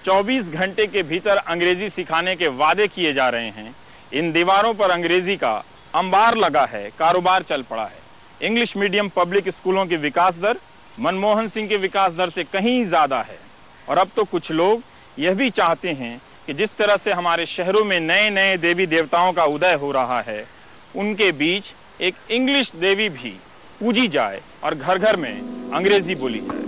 चौबीस घंटे के भीतर अंग्रेजी सिखाने के वादे किए जा रहे हैं। इन दीवारों पर अंग्रेजी का अंबार लगा है, कारोबार चल पड़ा है। इंग्लिश मीडियम पब्लिक स्कूलों की विकास दर मनमोहन सिंह के विकास दर से कहीं ज़्यादा है। और अब तो कुछ लोग यह भी चाहते हैं कि जिस तरह से हमारे शहरों में नए नए देवी देवताओं का उदय हो रहा है, उनके बीच एक इंग्लिश देवी भी पूजी जाए और घर घर में अंग्रेजी बोली जाए।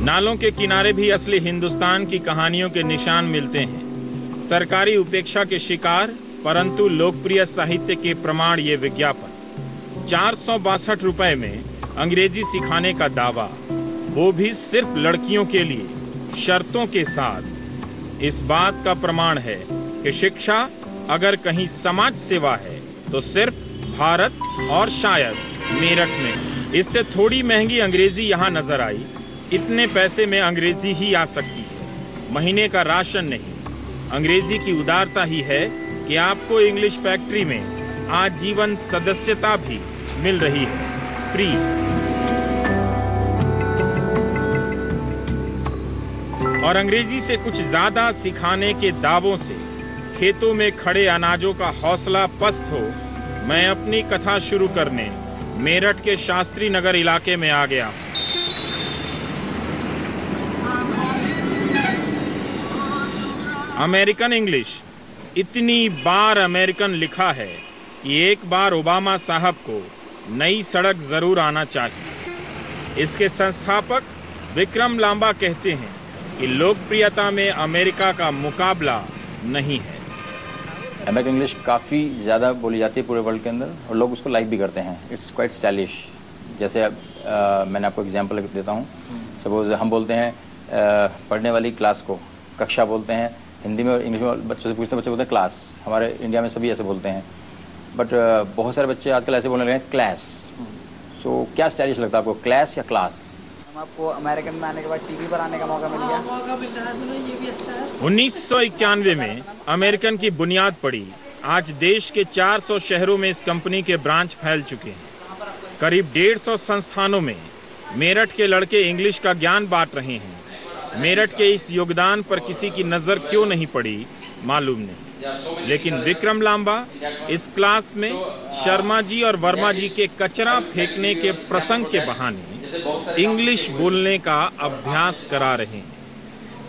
नालों के किनारे भी असली हिंदुस्तान की कहानियों के निशान मिलते हैं। सरकारी उपेक्षा के शिकार परंतु लोकप्रिय साहित्य के प्रमाण ये विज्ञापन। 462 रुपए में अंग्रेजी सिखाने का दावा, वो भी सिर्फ लड़कियों के लिए, शर्तों के साथ। इस बात का प्रमाण है कि शिक्षा अगर कहीं समाज सेवा है तो सिर्फ भारत और शायद मेरठ में। इससे थोड़ी महंगी अंग्रेजी यहाँ नजर आई। इतने पैसे में अंग्रेजी ही आ सकती है, महीने का राशन नहीं। अंग्रेजी की उदारता ही है कि आपको इंग्लिश फैक्ट्री में आजीवन सदस्यता भी मिल रही है, फ्री। और अंग्रेजी से कुछ ज्यादा सिखाने के दावों से खेतों में खड़े अनाजों का हौसला पस्त हो, मैं अपनी कथा शुरू करने मेरठ के शास्त्री नगर इलाके में आ गया हूं। अमेरिकन इंग्लिश, इतनी बार अमेरिकन लिखा है कि एक बार ओबामा साहब को नई सड़क जरूर आना चाहिए। इसके संस्थापक विक्रम लांबा कहते हैं कि लोकप्रियता में अमेरिका का मुकाबला नहीं है। अमेरिकन इंग्लिश काफ़ी ज़्यादा बोली जाती है पूरे वर्ल्ड के अंदर और लोग उसको लाइक भी करते हैं। It's quite stylish. जैसे मैंने आपको एग्जांपल देता हूँ। सपोज हम बोलते हैं पढ़ने वाली क्लास को कक्षा बोलते हैं हिंदी में, और इंग्लिश में बच्चों से पूछते हैं, बच्चे बोलते हैं क्लास। हमारे इंडिया में सभी ऐसे बोलते हैं, बट बहुत सारे बच्चे आजकल ऐसे बोलने लगे हैं क्लास। सो क्या स्टाइलिश लगता है आपको, क्लास या क्लास? आपको अमेरिकन में आने के बाद टीवी पर आने का मौका मिल गया। मौका मिल रहा है तो ये भी अच्छा है। 1991 में अमेरिकन की बुनियाद पड़ी। आज देश के 400 शहरों में इस कंपनी के ब्रांच फैल चुके हैं। करीब 150 संस्थानों में मेरठ के लड़के इंग्लिश का ज्ञान बांट रहे हैं। मेरठ के इस योगदान पर किसी की नजर क्यों नहीं पड़ी मालूम नहीं। लेकिन विक्रम लांबा इस क्लास में शर्मा जी और वर्मा जी के कचरा फेंकने के प्रसंग के बहाने इंग्लिश बोलने का अभ्यास करा रहे हैं।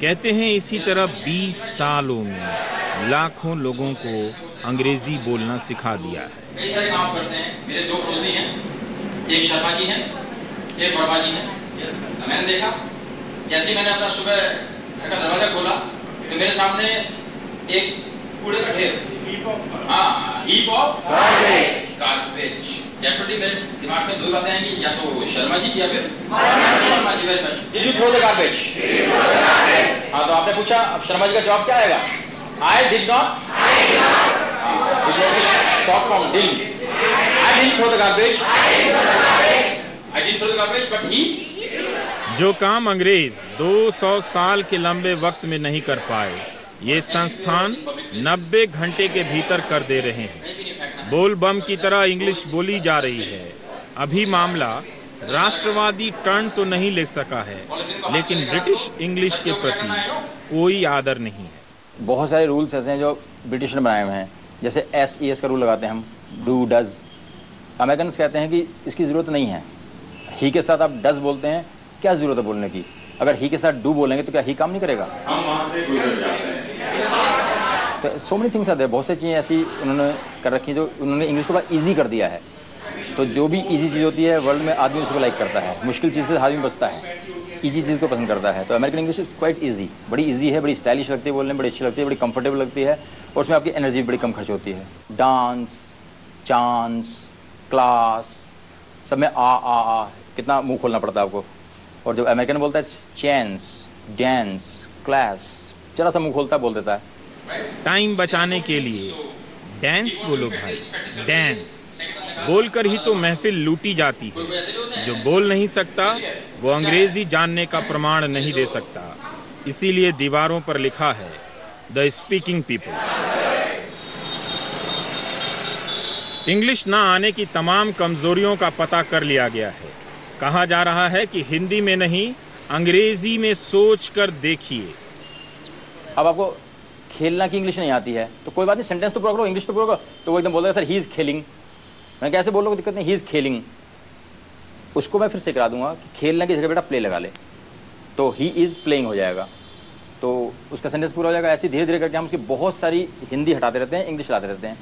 कहते हैं इसी तरह 20 सालों में लाखों लोगों को अंग्रेजी बोलना सिखा दिया है। कई सारे काम करते हैं। मेरे दो पड़ोसी हैं, एक शर्मा जी हैं, एक वर्मा जी हैं। मैंने देखा जैसे मैंने अपना सुबह घर का दरवाजा खोला तो मेरे सामने एक कूड़े का ढेर, हीप ऑफ गार्बेज। डेफिनेटली मेरे दिमाग में दो बातें हैं कि या तो शर्मा जी या फिर Verma ji. Very much. Did you throw the garbage? हाँ, तो आपने पूछा, अब शर्मा जी का जवाब क्या आएगा? I did not. Short form did. I didn't throw the garbage. I didn't throw the garbage but he. जो काम अंग्रेज 200 साल के लंबे वक्त में नहीं कर पाए, ये संस्थान 90 घंटे के भीतर कर दे रहे हैं। बोल बम की तरह इंग्लिश बोली जा रही है। अभी मामला राष्ट्रवादी टर्न तो नहीं ले सका है, लेकिन ब्रिटिश इंग्लिश के प्रति कोई आदर नहीं है। बहुत सारे रूल्स ऐसे हैं जो ब्रिटिश ने बनाए हुए हैं, जैसे SES का रूल लगाते हैं हम, डू डज। अमेरिकन कहते हैं कि इसकी ज़रूरत नहीं है। ही के साथ आप डज बोलते हैं, क्या ज़रूरत है बोलने की? अगर ही के साथ डू बोलेंगे तो क्या ही काम नहीं करेगा? हम वहाँ से गुजर जाते हैं। तो सो मेनी थिंग्स आते हैं। बहुत सी चीज़ें ऐसी उन्होंने कर रखी हैं जो उन्होंने इंग्लिश को बड़ा ईजी कर दिया है। तो जो भी ईजी चीज़ होती है वर्ल्ड में आदमी उसको लाइक करता है। मुश्किल चीज़ से आदमी बचता है, ईजी चीज़ को पसंद करता है। तो American English is quite easy, बड़ी ईजी है, बड़ी स्टाइलिश लगती है बोलने में, बड़ी अच्छी लगती है, बड़ी कंफर्टेबल लगती है, और उसमें आपकी एनर्जी बड़ी कम खर्च होती है। डांस, चांस, क्लास, सब में आ कितना मुंह खोलना पड़ता है आपको। और जब अमेरिकन बोलता है चैंस, डांस, क्लास, जरा सा मुंह खोलता है, बोल देता है। टाइम बचाने के लिए डांस बोलो भाई, डांस बोलकर ही तो महफिल लूटी जाती है। जो बोल नहीं सकता वो अंग्रेजी जानने का प्रमाण नहीं दे सकता। इसीलिए दीवारों पर लिखा है द स्पीकिंग पीपल। इंग्लिश ना आने की तमाम कमजोरियों का पता कर लिया गया है। कहा जा रहा है कि हिंदी में नहीं, अंग्रेजी में सोच कर देखिए। अब आपको खेलना की इंग्लिश नहीं आती है तो कोई बात नहीं, सेंटेंस तो पूरा करो, इंग्लिश तो पूरा करो। तो वो एकदम बोल रहा है सर ही इज़ खेलिंग। मैं कैसे बोल रहा हूँ, दिक्कत नहीं, ही इज़ खेलिंग। उसको मैं फिर से करा दूंगा कि खेलने की जगह बेटा प्ले लगा ले, तो ही इज़ प्लेइंग हो जाएगा, तो उसका सेंटेंस पूरा हो जाएगा। ऐसे धीरे धीरे करके हम उसकी बहुत सारी हिंदी हटाते रहते हैं, इंग्लिश लाते रहते हैं।